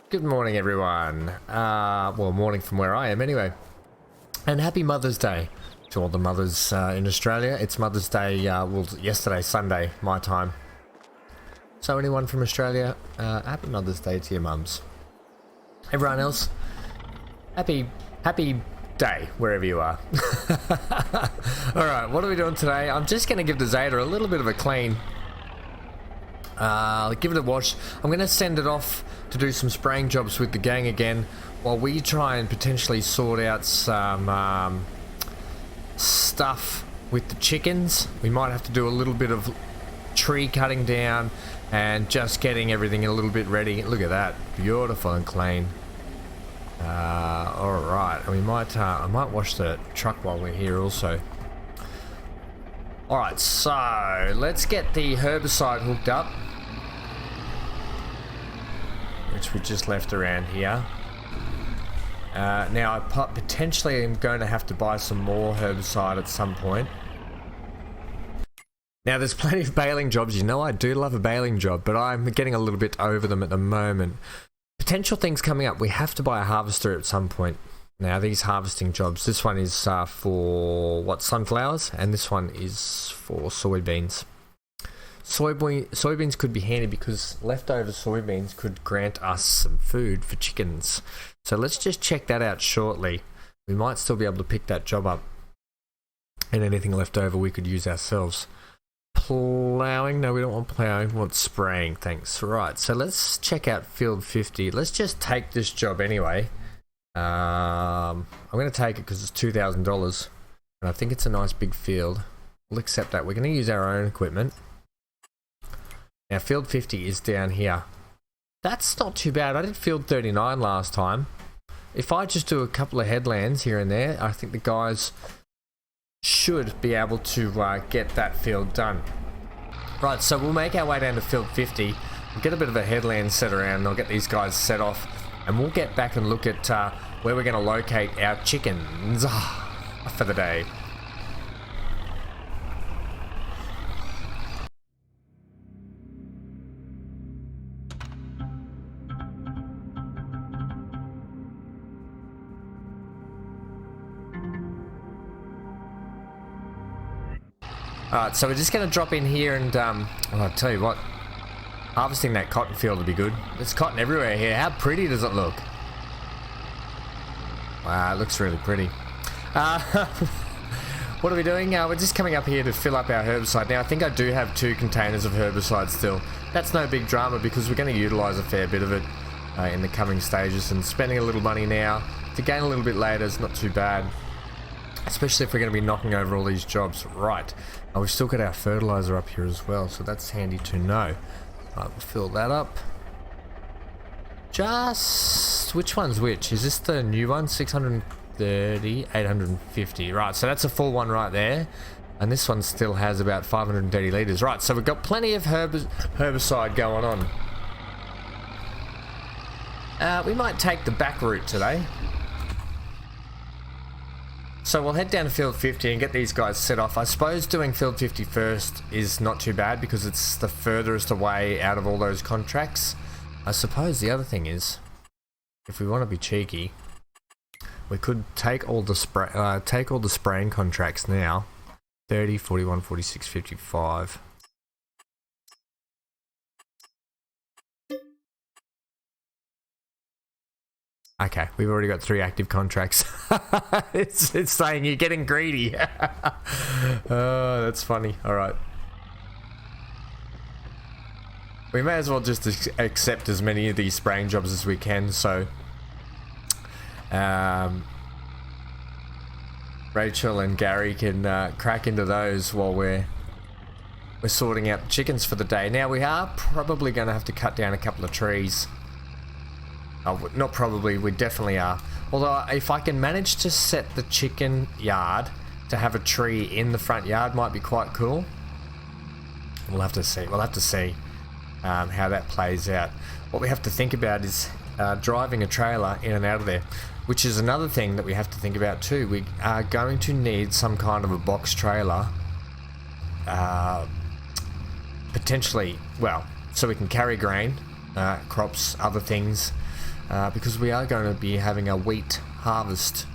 Good morning, everyone. Well, morning from where I am anyway. And happy Mother's Day to all the mothers in Australia. It's Mother's Day, well, yesterday, Sunday, my time. So anyone from Australia, happy Mother's Day to your mums. Everyone else, happy day, wherever you are. Alright, what are we doing today? I'm just going to give the Zetor a little bit of a clean. Give it a wash. I'm going to send it off to do some spraying jobs with the gang again while we try and potentially sort out some stuff with the chickens. We might have to do a little bit of tree cutting down and just getting everything a little bit ready. Look at that, beautiful and clean. Alright, we might I might wash the truck while we're here also. Alright, so let's get the herbicide hooked up, which we just left around here. Now I potentially am going to have to buy some more herbicide at some point. Now there's plenty of baling jobs. You know I do love a baling job, but I'm getting a little bit over them at the moment. Potential things coming up. We have to buy a harvester at some point. Now these harvesting jobs, this one is for what, sunflowers, and this one is for soybeans. Soybeans could be handy because leftover soybeans could grant us some food for chickens. So let's just check that out shortly. We might still be able to pick that job up, and anything left over we could use ourselves. Plowing? No, we don't want plowing. We want spraying, thanks. Right, so let's check out field 50. Let's just take this job anyway. I'm going to take it because it's $2,000 and I think it's a nice big field. We'll accept that. We're going to use our own equipment. Now field 50 is down here. That's not too bad. I did field 39 last time. If I just do a couple of headlands here and there, I think the guys should be able to get that field done. Right, so we'll make our way down to field 50. We'll get a bit of a headland set around and I'll get these guys set off. And we'll get back and look at where we're going to locate our chickens for the day. Alright, so we're just going to drop in here and I'll tell you what. Harvesting that cotton field would be good. There's cotton everywhere here. How pretty does it look? Wow, it looks really pretty. What are we doing? We're just coming up here to fill up our herbicide. Now, I think I do have 2 containers of herbicide still. That's no big drama because we're going to utilise a fair bit of it in the coming stages, and spending a little money now to gain a little bit later is not too bad. Especially if we're going to be knocking over all these jobs. Right. We've still got our fertiliser up here as well, so that's handy to know. Right, we'll fill that up. Just... which one's which? Is this the new one? 630, 850. Right, so that's a full one right there. And this one still has about 530 litres. Right, so we've got plenty of herbicide going on. We might take the back route today. So we'll head down to field 50 and get these guys set off. I suppose doing field 50 first is not too bad because it's the furthest away out of all those contracts. I suppose the other thing is, if we want to be cheeky, we could take all the spraying contracts now. 30, 41, 46, 55. Okay, we've already got 3 active contracts. it's saying you're getting greedy. Oh, that's funny. Alright. We may as well just accept as many of these spraying jobs as we can, so... Rachel and Gary can crack into those while we're sorting out chickens for the day. Now, we are probably going to have to cut down a couple of trees. Not probably, we definitely are. Although, if I can manage to set the chicken yard to have a tree in the front yard, might be quite cool. We'll have to see. We'll have to see how that plays out. What we have to think about is driving a trailer in and out of there, which is another thing that we have to think about too. We are going to need some kind of a box trailer, potentially, well, so we can carry grain, crops, other things. because we are going to be having a wheat harvest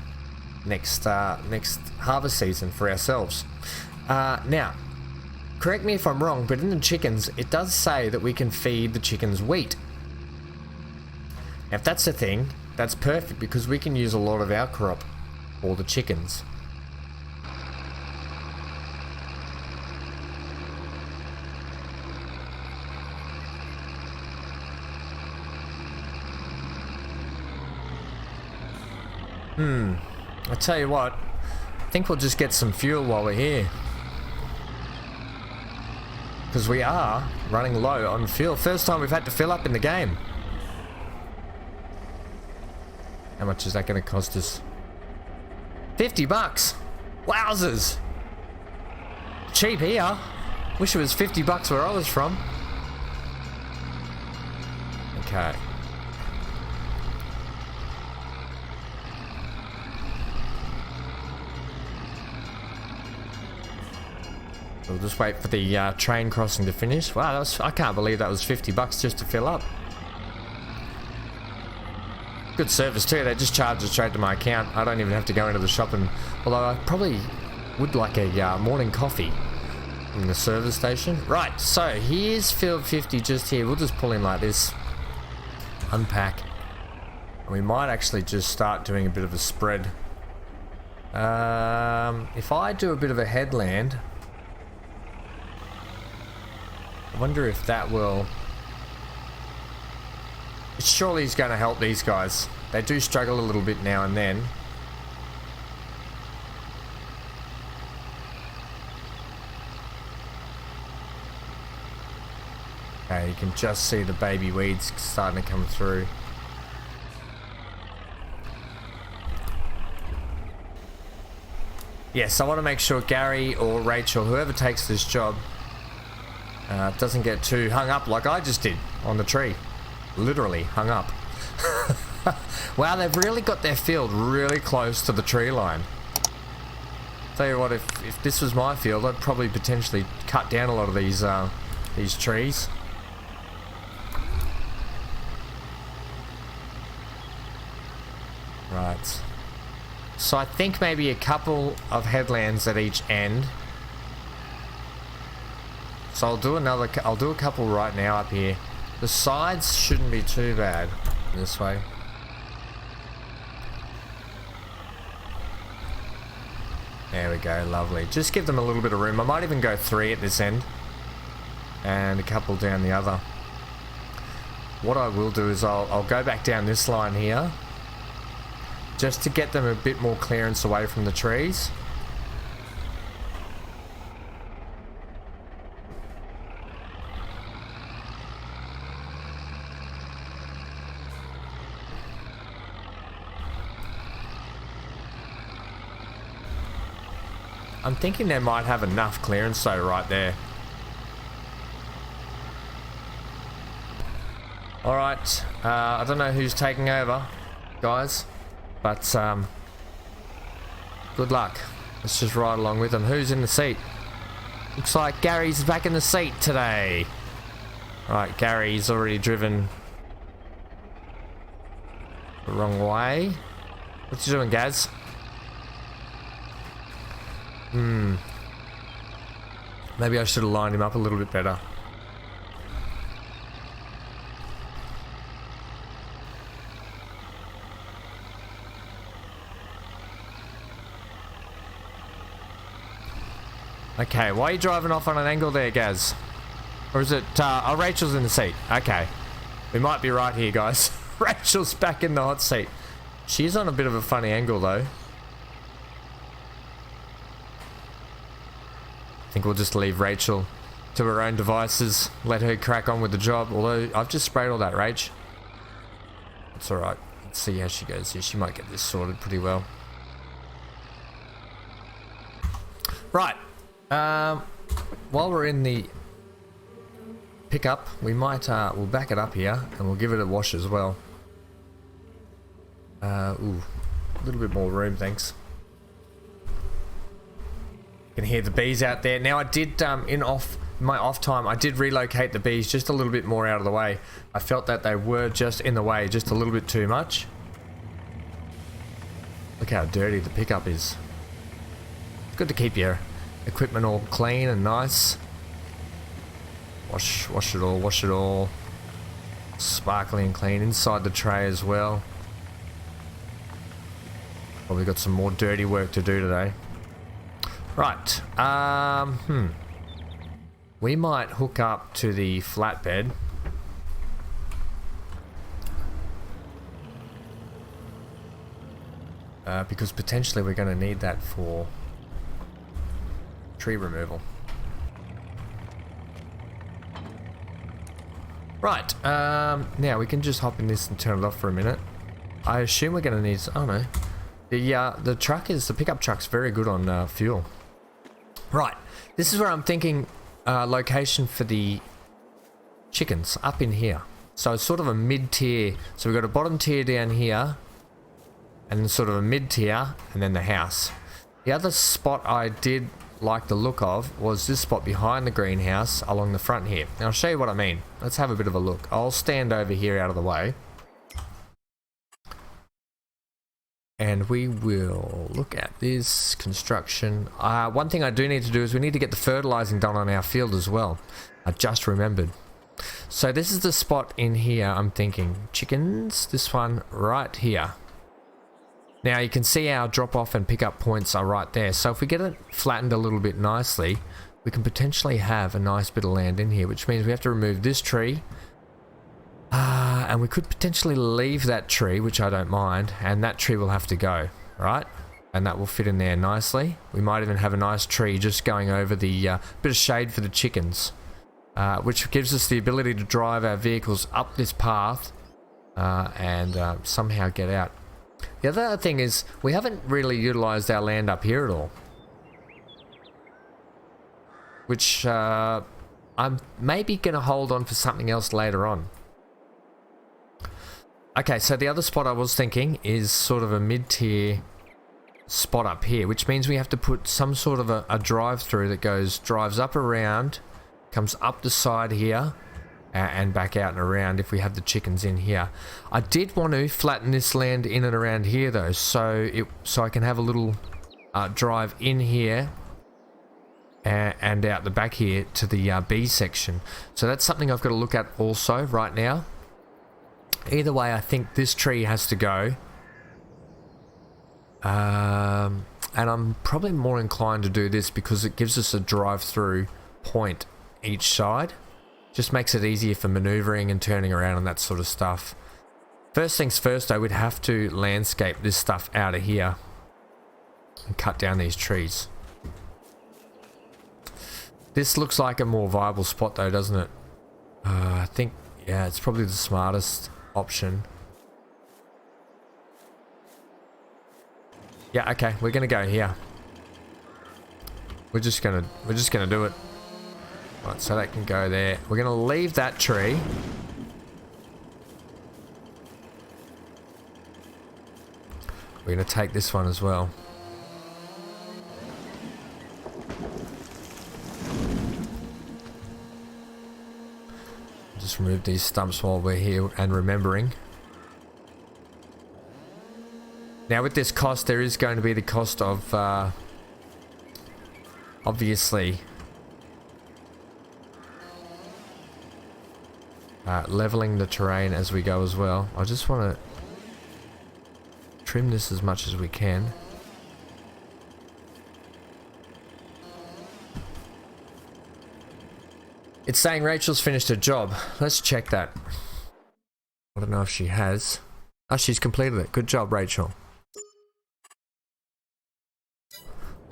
next harvest season for ourselves. Now, correct me if I'm wrong, but in the chickens, it does say that we can feed the chickens wheat. Now, if that's the thing, that's perfect because we can use a lot of our crop for the chickens. I tell you what, I think we'll just get some fuel while we're here. Because we are running low on fuel. First time we've had to fill up in the game. How much is that going to cost us? 50 bucks! Wowzers! Cheap here. Wish it was 50 bucks where I was from. Okay. We'll just wait for the train crossing to finish. Wow, I can't believe that was 50 bucks just to fill up. Good service too, they just charge it straight to my account. I don't even have to go into the shop, and although I probably would like a morning coffee in the service station. Right, so here's field 50 just here. We'll just pull in like this. Unpack. And we might actually just start doing a bit of a spread. If I do a bit of a headland, I wonder if that will... Surely is going to help these guys. They do struggle a little bit now and then. Okay, you can just see the baby weeds starting to come through. Yes, I want to make sure Gary or Rachel, whoever takes this job, doesn't get too hung up like I just did on the tree. Literally hung up. Wow, they've really got their field really close to the tree line. Tell you what, if this was my field, I'd probably potentially cut down a lot of these trees. Right. So I think maybe a couple of headlands at each end. So I'll do a couple right now up here. The sides shouldn't be too bad this way. There we go, lovely. Just give them a little bit of room. I might even go 3 at this end and a couple down the other. What I will do is I'll go back down this line here just to get them a bit more clearance away from the trees. I'm thinking they might have enough clearance though right there. Alright, I don't know who's taking over, guys, but good luck. Let's just ride along with them. Who's in the seat? Looks like Gary's back in the seat today. Alright, Gary's already driven the wrong way. What you doing, Gaz? Maybe I should have lined him up a little bit better. Okay, why are you driving off on an angle there, Gaz? Or is it, oh, Rachel's in the seat. Okay. We might be right here, guys. Rachel's back in the hot seat. She's on a bit of a funny angle, though. I think we'll just leave Rachel to her own devices, let her crack on with the job, although I've just sprayed all that rage. It's alright. Let's see how she goes here. She might get this sorted pretty well. Right. While we're in the pickup, we might, we'll back it up here and we'll give it a wash as well. Ooh, a little bit more room, thanks. You can hear the bees out there. Now I did, in off in my off time, I did relocate the bees just a little bit more out of the way. I felt that they were just in the way, just a little bit too much. Look how dirty the pickup is. It's good to keep your equipment all clean and nice. Wash it all, wash it all. Sparkly and clean inside the tray as well. Probably got some more dirty work to do today. Right, we might hook up to the flatbed. Because potentially we're going to need that for tree removal. Right, now we can just hop in this and turn it off for a minute. I assume we're going to need, oh no, the truck is, the pickup truck's very good on fuel. Right, this is where I'm thinking location for the chickens, up in here. So it's sort of a mid-tier, so we've got a bottom tier down here, and then sort of a mid-tier, and then the house. The other spot I did like the look of was this spot behind the greenhouse along the front here. Now I'll show you what I mean. Let's have a bit of a look. I'll stand over here out of the way. And we will look at this construction. One thing I do need to do is we need to get the fertilizing done on our field as well. I just remembered. So this is the spot in here, I'm thinking. Chickens, this one right here. Now you can see our drop off and pickup points are right there. So if we get it flattened a little bit nicely, we can potentially have a nice bit of land in here, which means we have to remove this tree. And we could potentially leave that tree, which I don't mind, and that tree will have to go, right? And that will fit in there nicely. We might even have a nice tree just going over the bit of shade for the chickens, which gives us the ability to drive our vehicles up this path and somehow get out. The other thing is we haven't really utilized our land up here at all, which I'm maybe going to hold on for something else later on. Okay, so the other spot I was thinking is sort of a mid-tier spot up here, which means we have to put some sort of a drive-through that drives up around, comes up the side here, and back out and around if we have the chickens in here. I did want to flatten this land in and around here though, so I can have a little drive in here and out the back here to the B section. So that's something I've got to look at also right now. Either way, I think this tree has to go. And I'm probably more inclined to do this because it gives us a drive-through point each side. Just makes it easier for maneuvering and turning around and that sort of stuff. First things first, I would have to landscape this stuff out of here and cut down these trees. This looks like a more viable spot though, doesn't it? I think, yeah, it's probably the smartest option. Yeah, okay, we're gonna go here. We're just gonna do it. Right, so that can go there. We're gonna leave that tree. We're gonna take this one as well. Just remove these stumps while we're here and remembering. Now with this cost, there is going to be the cost of obviously leveling the terrain as we go as well. I just want to trim this as much as we can. It's saying Rachel's finished her job. Let's check that. I don't know if she has. Oh, she's completed it. Good job, Rachel.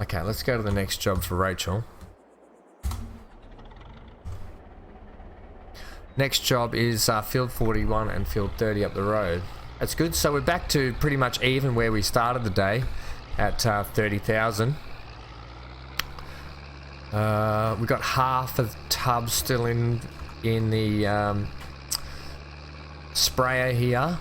Okay, let's go to the next job for Rachel. Next job is field 41 and field 30 up the road. That's good. So we're back to pretty much even where we started the day at 30,000. We've got half of the tub still in the sprayer here.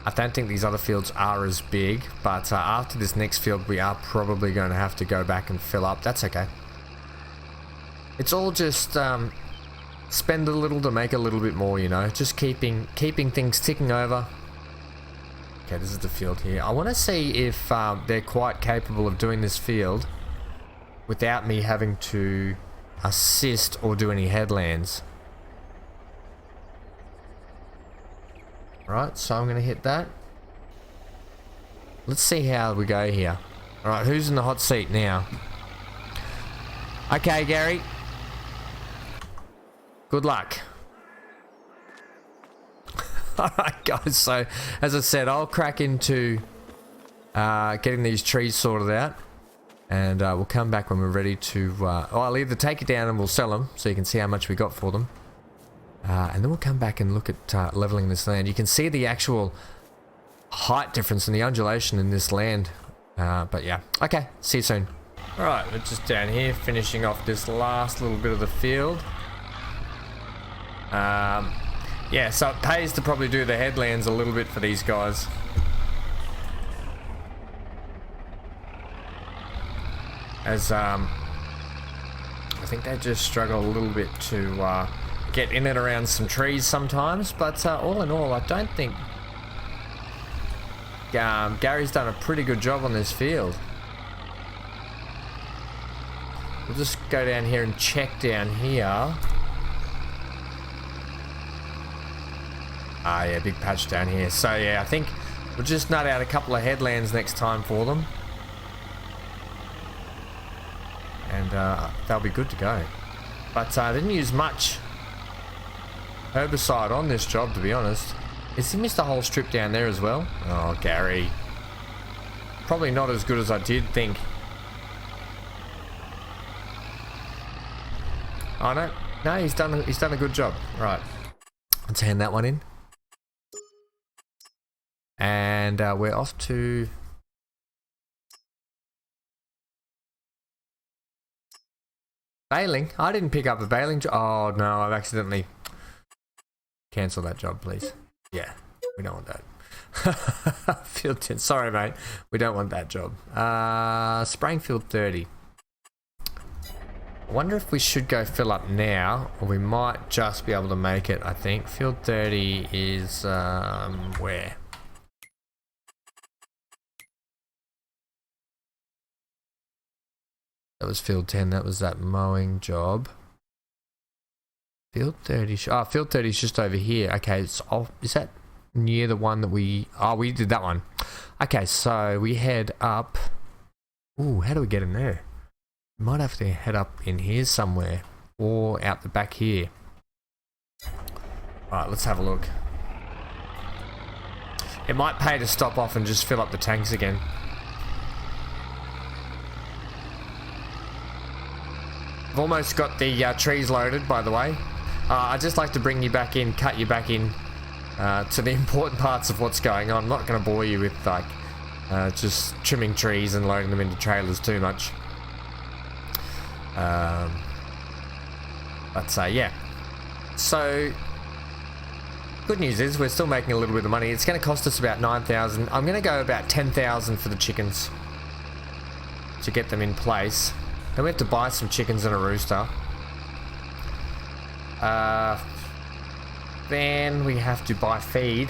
I don't think these other fields are as big, but after this next field we are probably going to have to go back and fill up. That's okay. It's all just spend a little to make a little bit more, you know, just keeping things ticking over. Okay, this is the field here. I want to see if they're quite capable of doing this field without me having to assist or do any headlands. Right, so I'm going to hit that. Let's see how we go here. Alright, who's in the hot seat now? Okay, Gary. Good luck. Alright, guys, so as I said, I'll crack into getting these trees sorted out. And we'll come back when we're ready to... I'll either take it down and we'll sell them, so you can see how much we got for them. And then we'll come back and look at leveling this land. You can see the actual height difference and the undulation in this land. But yeah, okay, see you soon. Alright, we're just down here finishing off this last little bit of the field. Yeah, so it pays to probably do the headlands a little bit for these guys. As I think they just struggle a little bit to get in and around some trees sometimes, but all in all, I don't think Gary's done a pretty good job on this field. We'll just go down here and check down here. Ah, yeah, big patch down here. So yeah, I think we'll just nut out a couple of headlands next time for them. And they'll be good to go. But I didn't use much herbicide on this job, to be honest. Has he missed a whole strip down there as well? Oh, Gary. Probably not as good as I did think. Oh, no. No, he's done a good job. Right. Let's hand that one in. And we're off to... Baling? I didn't pick up a baling job. Oh, no, I've accidentally... Cancel that job, please. Yeah, we don't want that. Field 10. Sorry, mate. We don't want that job. Spraying field 30. I wonder if we should go fill up now, or we might just be able to make it, I think. Field 30 is, where? That was field 10. That was that mowing job. Field 30. Field 30 is just over here. Okay, it's off. Is that near the one that we... Oh, we did that one. Okay, so we head up. Ooh, how do we get in there? We might have to head up in here somewhere. Or out the back here. Alright, let's have a look. It might pay to stop off and just fill up the tanks again. I've almost got the trees loaded, by the way. I'd just like to bring you back in, cut you back in to the important parts of what's going on. I'm not going to bore you with like just trimming trees and loading them into trailers too much. But yeah. So good news is we're still making a little bit of money. It's going to cost us about 9,000. I'm going to go about 10,000 for the chickens to get them in place. Then we have to buy some chickens and a rooster. Then we have to buy feed.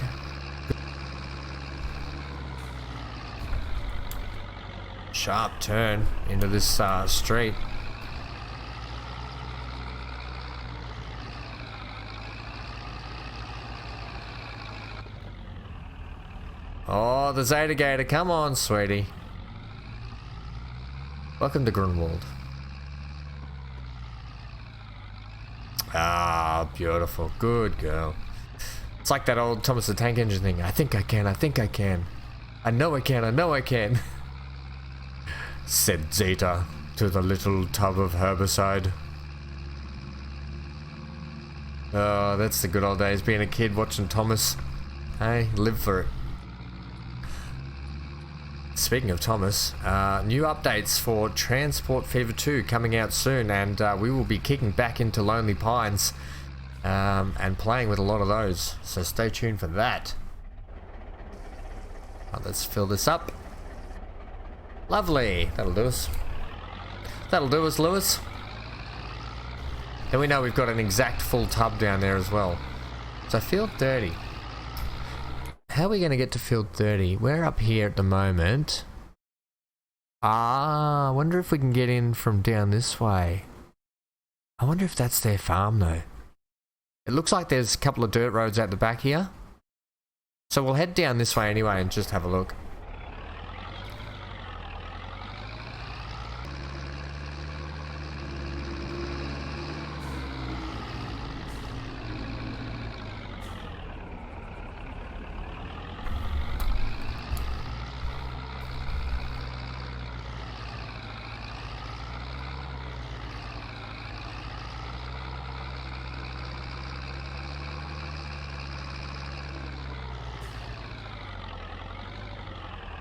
Sharp turn into this street. Oh, the Zetor Gator, come on, sweetie. Welcome to Grunwald. Ah, beautiful. Good girl. It's like that old Thomas the Tank Engine thing. I think I can, I think I can. I know I can, I know I can. Said Zetor to the little tub of herbicide. Oh, that's the good old days, being a kid watching Thomas. Hey, live for it. Speaking of Thomas, new updates for Transport Fever 2 coming out soon, and we will be kicking back into Lonely Pines and playing with a lot of those, so stay tuned for that. Let's fill this up. Lovely, that'll do us. That'll do us, Lewis. Then we know we've got an exact full tub down there as well. So field 30. How are we going to get to field 30? We're up here at the moment. I wonder if we can get in from down this way. I wonder if that's their farm though. It looks like there's a couple of dirt roads out the back here. So we'll head down this way anyway and just have a look.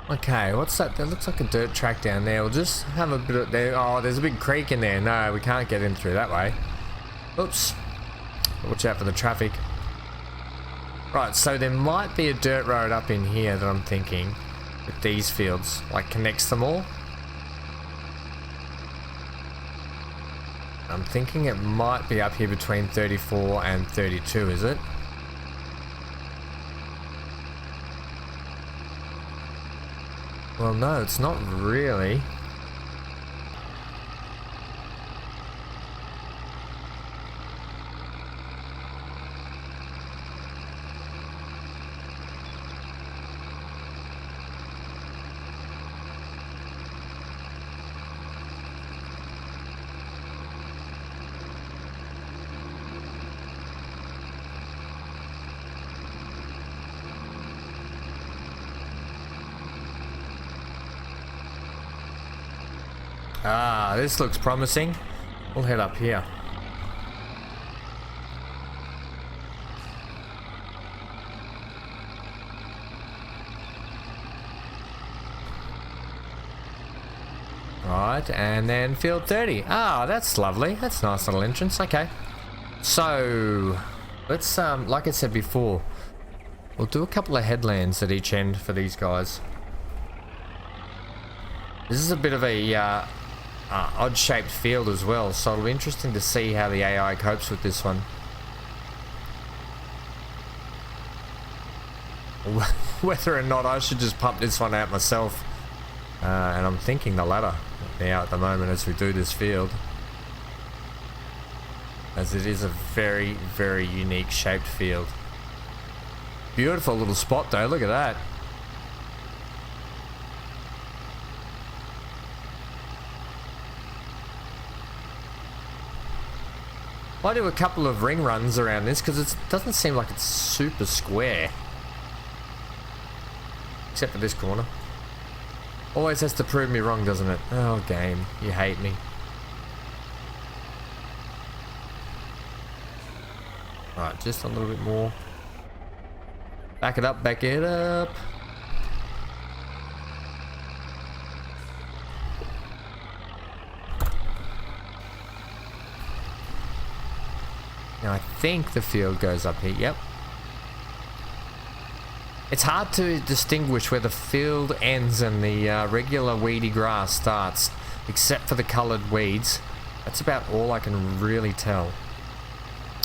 Okay, what's that? That looks like a dirt track down there. We'll just have a bit of there. Oh, there's a big creek in there. No, we can't get in through that way. Oops. Watch out for the traffic. Right, so there might be a dirt road up in here that I'm thinking with these fields, like connects them all. I'm thinking it might be up here between 34 and 32, is it? Well, no, it's not really. Ah, this looks promising. We'll head up here. Right, and then field 30. Ah, that's lovely. That's a nice little entrance. Okay. So, let's, like I said before, we'll do a couple of headlands at each end for these guys. This is a bit of a odd-shaped field as well, so it'll be interesting to see how the AI copes with this one. Whether or not I should just pump this one out myself. And I'm thinking the latter now at the moment as we do this field. As it is a very, very unique shaped field. Beautiful little spot though, look at that. I do a couple of ring runs around this because it doesn't seem like it's super square. Except for this corner. Always has to prove me wrong, doesn't it? Oh, game. You hate me. Right, just a little bit more. Back it up, back it up. Now I think the field goes up here. Yep. It's hard to distinguish where the field ends and the regular weedy grass starts, except for the coloured weeds. That's about all I can really tell.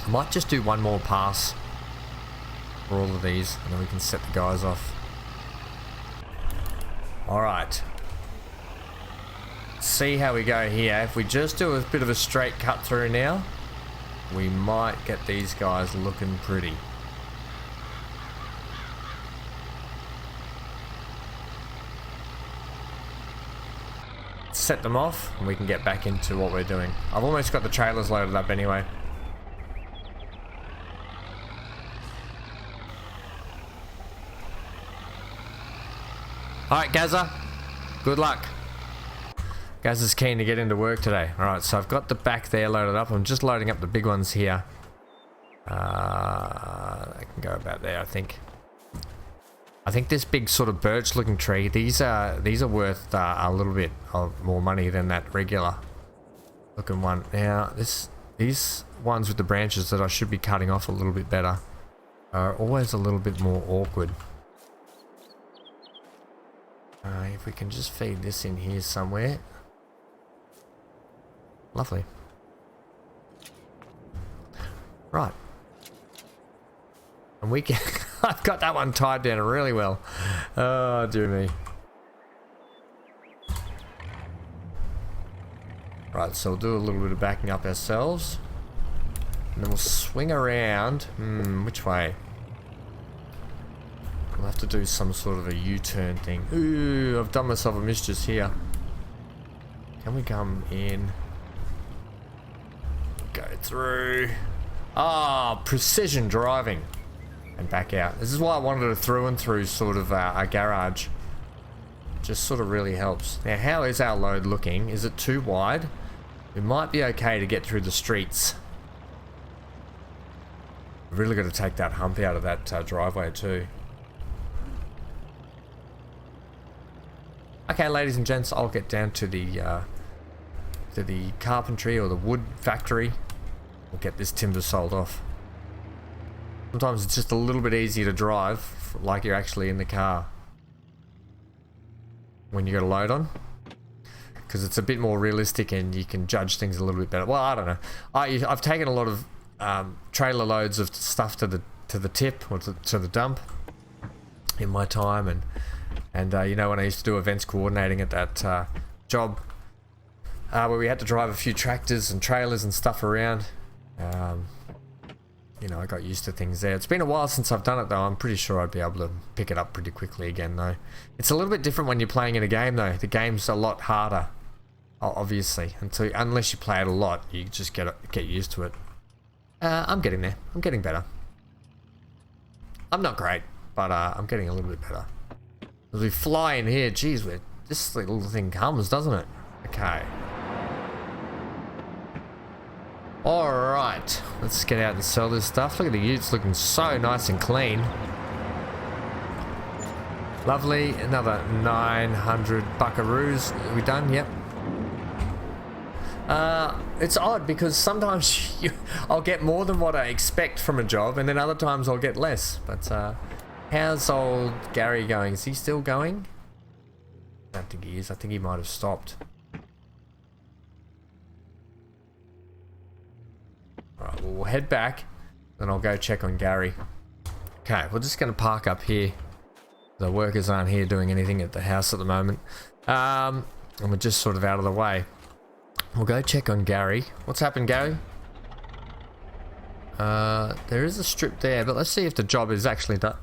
I might just do one more pass for all of these, and then we can set the guys off. Alright. See how we go here. If we just do a bit of a straight cut through now, we might get these guys looking pretty. Set them off and we can get back into what we're doing. I've almost got the trailers loaded up anyway. Alright, Gazza, good luck. Gazza's keen to get into work today. Alright, so I've got the back there loaded up. I'm just loading up the big ones here. I can go about there, I think. I think this big sort of birch looking tree, these are worth a little bit of more money than that regular looking one. Now, these ones with the branches that I should be cutting off a little bit better are always a little bit more awkward. If we can just feed this in here somewhere. Lovely. Right. And we can... I've got that one tied down really well. Oh, dear me. Right, so we'll do a little bit of backing up ourselves. And then we'll swing around. Which way? We'll have to do some sort of a U-turn thing. Ooh, I've done myself a mischief here. Can we come in? Go through. Ah, precision driving. And back out. This is why I wanted a through and through sort of a garage. Just sort of really helps. Now, how is our load looking? Is it too wide? It might be okay to get through the streets. We've really got to take that hump out of that driveway too. Okay, ladies and gents, I'll get down to the carpentry or the wood factory. We'll get this timber sold off. Sometimes it's just a little bit easier to drive like you're actually in the car when you got a load on, because it's a bit more realistic and you can judge things a little bit better. Well, I don't know. I've taken a lot of trailer loads of stuff to the tip or to the dump in my time, and you know, when I used to do events coordinating at that job where we had to drive a few tractors and trailers and stuff around. You know, I got used to things there. It's been a while since I've done it though. I'm pretty sure I'd be able to pick it up pretty quickly again though. It's a little bit different when you're playing in a game though. The game's a lot harder, obviously. Unless you play it a lot, you just get used to it. I'm getting there. I'm getting better. I'm not great, but I'm getting a little bit better. As we fly in here, geez, this little thing comes, doesn't it? Okay. Alright, let's get out and sell this stuff. Look at the utes looking so nice and clean. Lovely, another 900 buckaroos. Are we done? Yep. It's odd because sometimes I'll get more than what I expect from a job, and then other times I'll get less. But how's old Gary going? Is he still going? I don't think he is. I think he might have stopped. Alright, well, we'll head back, then I'll go check on Gary. Okay, we're just going to park up here. The workers aren't here doing anything at the house at the moment. And we're just sort of out of the way. We'll go check on Gary. What's happened, Gary? There is a strip there, but let's see if the job is actually done.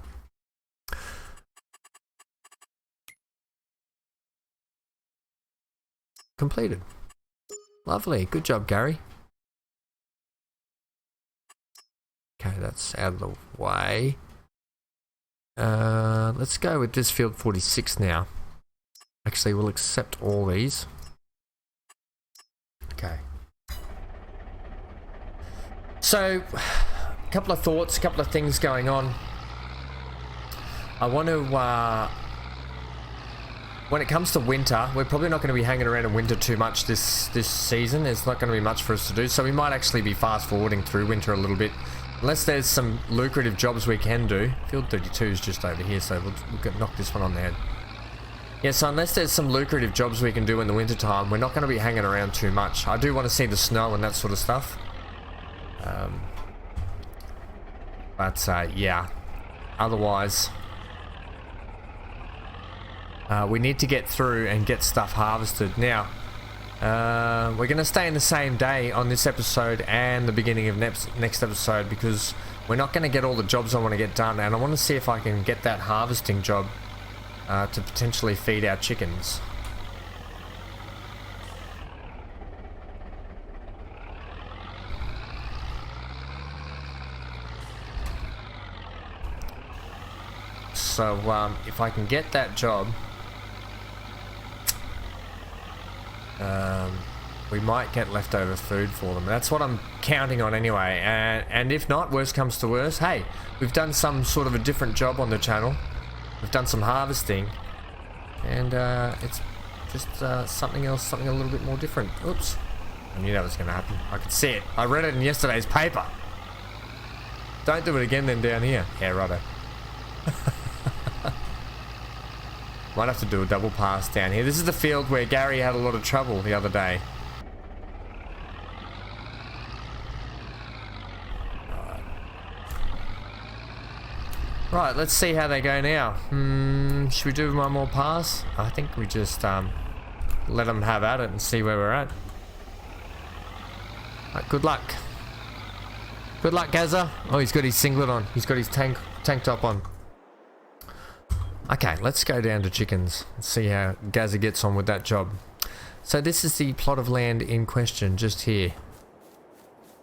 Completed. Lovely. Good job, Gary. Okay, that's out of the way. Let's go with this field 46 now. Actually, we'll accept all these. Okay. So, a couple of thoughts, a couple of things going on. I want to, when it comes to winter, we're probably not going to be hanging around in winter too much this season. There's not going to be much for us to do, so we might actually be fast forwarding through winter a little bit. Unless there's some lucrative jobs we can do. Field 32 is just over here, so we'll knock this one on the head. Yeah, so unless there's some lucrative jobs we can do in the winter time, we're not going to be hanging around too much. I do want to see the snow and that sort of stuff. Yeah. Otherwise, we need to get through and get stuff harvested. Now, we're going to stay in the same day on this episode and the beginning of next episode, because we're not going to get all the jobs I want to get done, and I want to see if I can get that harvesting job to potentially feed our chickens. So if I can get that job, we might get leftover food for them. That's what I'm counting on anyway. And if not, worst comes to worst, hey, we've done some sort of a different job on the channel. We've done some harvesting, and it's just something else, something a little bit more different. Oops, I knew that was going to happen. I could see it. I read it in yesterday's paper. Don't do it again then down here. Yeah, righto. Might have to do a double pass down here. This is the field where Gary had a lot of trouble the other day. Right, let's see how they go now. Should we do one more pass? I think we just let them have at it and see where we're at. Right, good luck. Good luck, Gazza. Oh, he's got his singlet on. He's got his tank top on. Okay, let's go down to chickens and see how Gazza gets on with that job. So this is the plot of land in question, just here.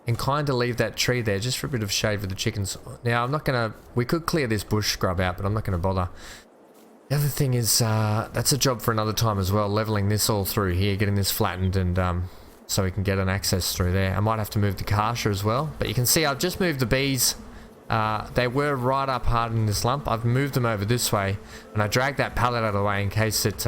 Inclined to leave that tree there just for a bit of shade for the chickens. Now, I'm not going to... We could clear this bush scrub out, but I'm not going to bother. The other thing is, that's a job for another time as well, leveling this all through here, getting this flattened and so we can get an access through there. I might have to move the kasha as well, but you can see I've just moved the bees. They were right up hard in this lump. I've moved them over this way, and I dragged that pallet out of the way in case it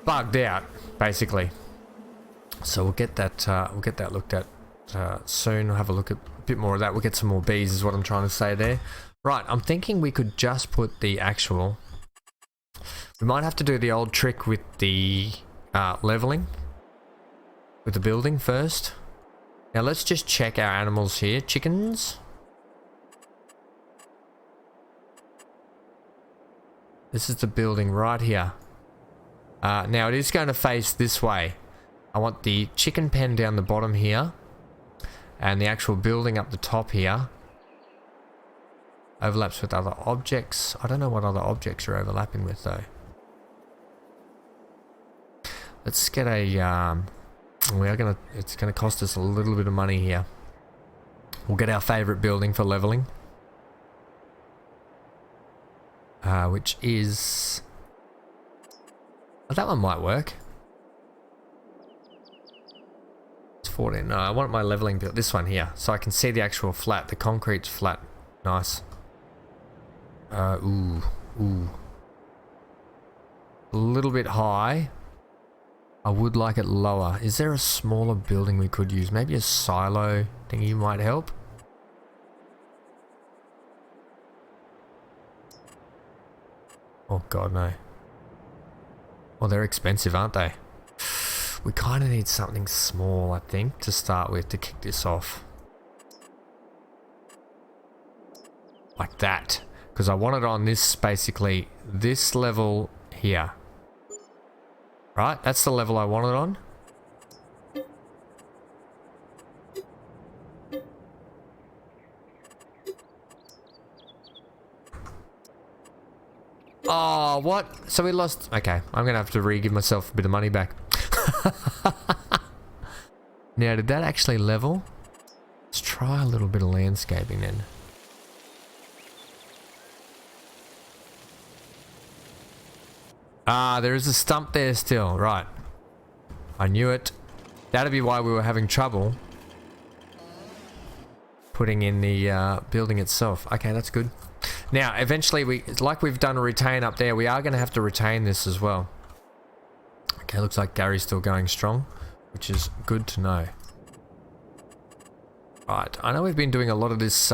bugged out, basically. So we'll get that looked at soon. We'll have a look at a bit more of that. We'll get some more bees is what I'm trying to say there. Right, I'm thinking we could just put the actual... We might have to do the old trick with the leveling with the building first. Now let's just check our animals here. Chickens. This is the building right here. Now it is going to face this way. I want the chicken pen down the bottom here, and the actual building up the top here. Overlaps with other objects. I don't know what other objects are overlapping with though. Let's get a, it's gonna cost us a little bit of money here. We'll get our favorite building for leveling. Which is... Oh, that one might work. It's 14. No, I want my leveling build. This one here, so I can see the actual flat. The concrete's flat. Nice. Ooh. A little bit high. I would like it lower. Is there a smaller building we could use? Maybe a silo thingy might help. Oh god, no. Well, they're expensive, aren't they? We kind of need something small, I think, to start with to kick this off. Like that. Because I want it on this, basically, this level here. Right? That's the level I want it on. Oh, what? So we lost... Okay, I'm going to have to re-give myself a bit of money back. Now, did that actually level? Let's try a little bit of landscaping then. Ah, there is a stump there still. Right. I knew it. That'd be why we were having trouble putting in the building itself. Okay, that's good. Now, eventually, like we've done a retain up there, we are going to have to retain this as well. Okay, looks like Gary's still going strong, which is good to know. Right, I know we've been doing a lot of this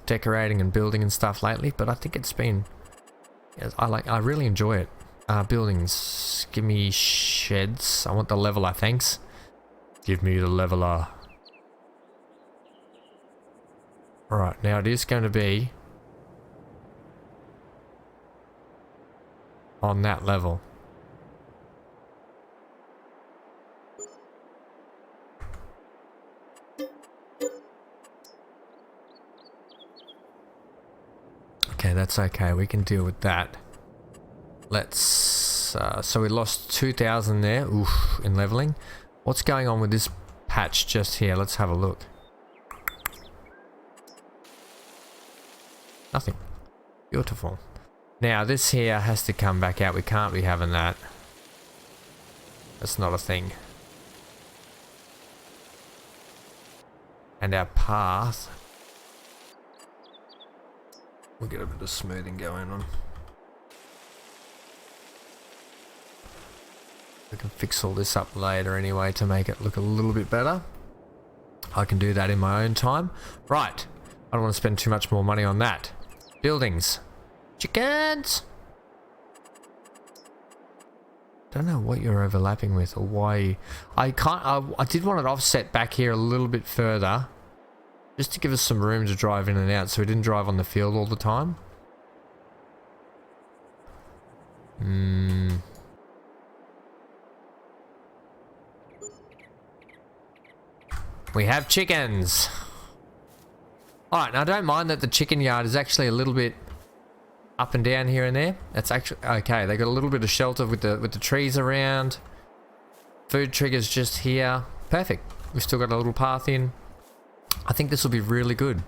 decorating and building and stuff lately, but I think it's been... I really enjoy it. Buildings. Give me sheds. I want the leveler, thanks. Give me the leveler. Alright, now it is going to be on that level. Okay, that's okay. We can deal with that. Let's... so we lost 2,000 there. Oof, in leveling. What's going on with this patch just here? Let's have a look. Nothing. Beautiful. Now, this here has to come back out. We can't be having that. That's not a thing. And our path... We'll get a bit of smoothing going on. We can fix all this up later anyway to make it look a little bit better. I can do that in my own time. Right. I don't want to spend too much more money on that. Buildings. Chickens! don't know what you're overlapping with or why. I did want it offset back here a little bit further, just to give us some room to drive in and out, so we didn't drive on the field all the time. We have chickens. Alright, now I don't mind that the chicken yard is actually a little bit up and down here and there. That's actually okay. They got a little bit of shelter with the trees around. Food triggers just here. Perfect. We've still got a little path in. I think this will be really good.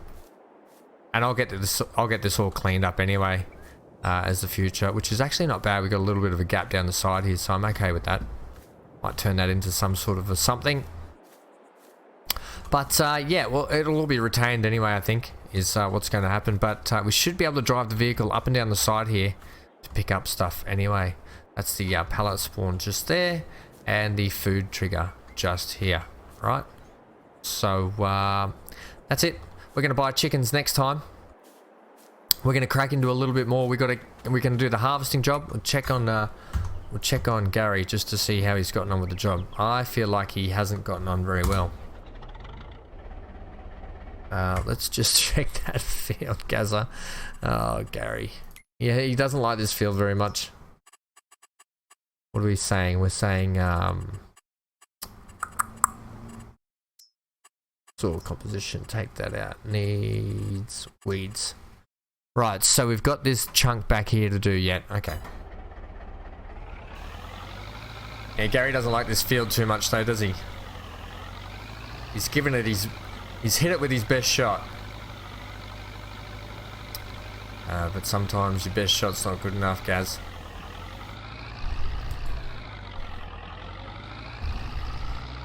And I'll get this all cleaned up anyway as the future, which is actually not bad. We got a little bit of a gap down the side here, so I'm okay with that. Might turn that into some sort of a something. But yeah, well, it'll all be retained anyway, I think, is what's going to happen. But we should be able to drive the vehicle up and down the side here to pick up stuff anyway. That's the pallet spawn just there, and the food trigger just here, right? So that's it. We're going to buy chickens next time. We're going to crack into a little bit more. We're going to do the harvesting job. We'll check on Gary just to see how he's gotten on with the job. I feel like he hasn't gotten on very well. Let's just check that field, Gaza. Oh, Gary. Yeah, he doesn't like this field very much. What are we saying? We're saying soil composition, take that out. Needs weeds. Right, so we've got this chunk back here to do yet. Okay. Yeah, Gary doesn't like this field too much though, does he? He's given it he's hit it with his best shot. But sometimes your best shot's not good enough, Gaz.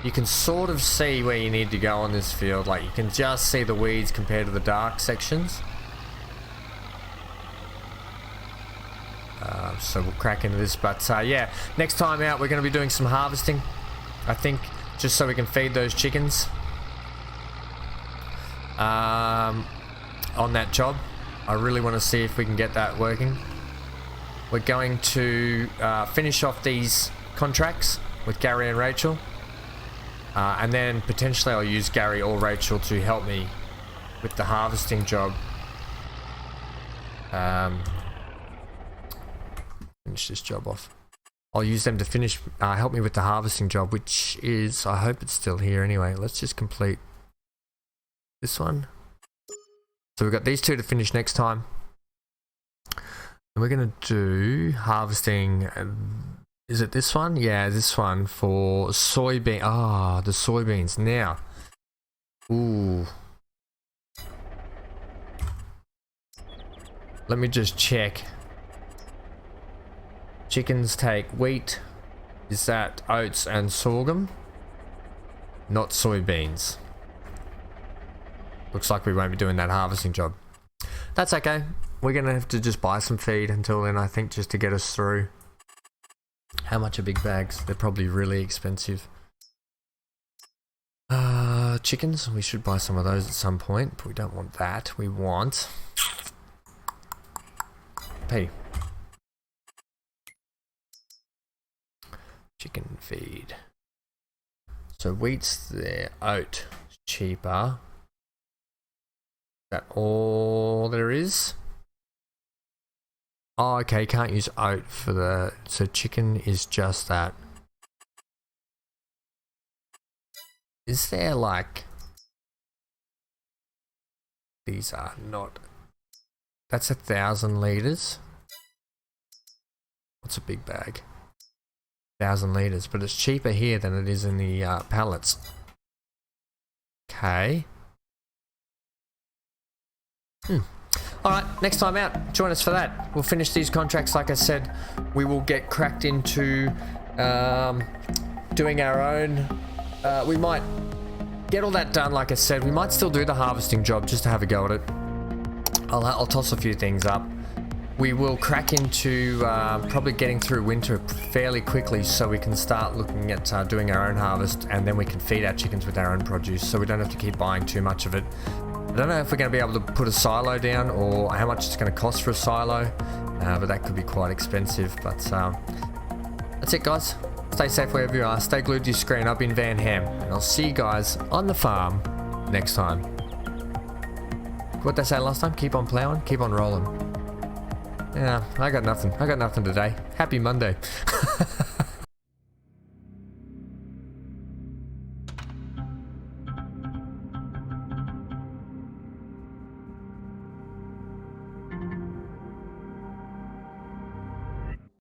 You can sort of see where you need to go on this field. Like, you can just see the weeds compared to the dark sections. So we'll crack into this. But yeah, next time out we're going to be doing some harvesting, I think, just so we can feed those chickens. On that job, I really want to see if we can get that working. We're going to finish off these contracts with Gary and Rachel, and then potentially I'll use Gary or Rachel to help me with the harvesting job. Finish this job off. I'll use them to finish help me with the harvesting job, which is, I hope it's still here anyway. Let's just complete this one. So we've got these two to finish next time, and we're gonna do harvesting. Is it this one? Yeah, this one for soybean. Ah, the soybeans now. Ooh. Let me just check. Chickens take wheat. Is that oats and sorghum? Not soybeans. Looks like we won't be doing that harvesting job. That's okay. We're going to have to just buy some feed until then, I think, just to get us through. How much are big bags? They're probably really expensive. Chickens. We should buy some of those at some point, but we don't want that. We want P. Chicken feed. So wheat's there. Oat is cheaper. Is that all there is? Oh, okay, can't use oat for the... So chicken is just that. Is there like... These are not... That's 1,000 litres. What's a big bag? 1,000 litres, but it's cheaper here than it is in the pallets. Okay. Alright, next time out, join us for that. We'll finish these contracts, like I said. We will get cracked into doing our own. We might get all that done, like I said. We might still do the harvesting job just to have a go at it. I'll toss a few things up. We will crack into probably getting through winter fairly quickly, so we can start looking at doing our own harvest, and then we can feed our chickens with our own produce, so we don't have to keep buying too much of it. I don't know if we're going to be able to put a silo down or how much it's going to cost for a silo, but that could be quite expensive. But That's it, guys. Stay safe wherever you are. Stay glued to your screen. I've been Van Ham, and I'll see you guys on the farm next time. What they say last time? Keep on plowing, keep on rolling. Yeah, I got nothing. I got nothing today. Happy Monday.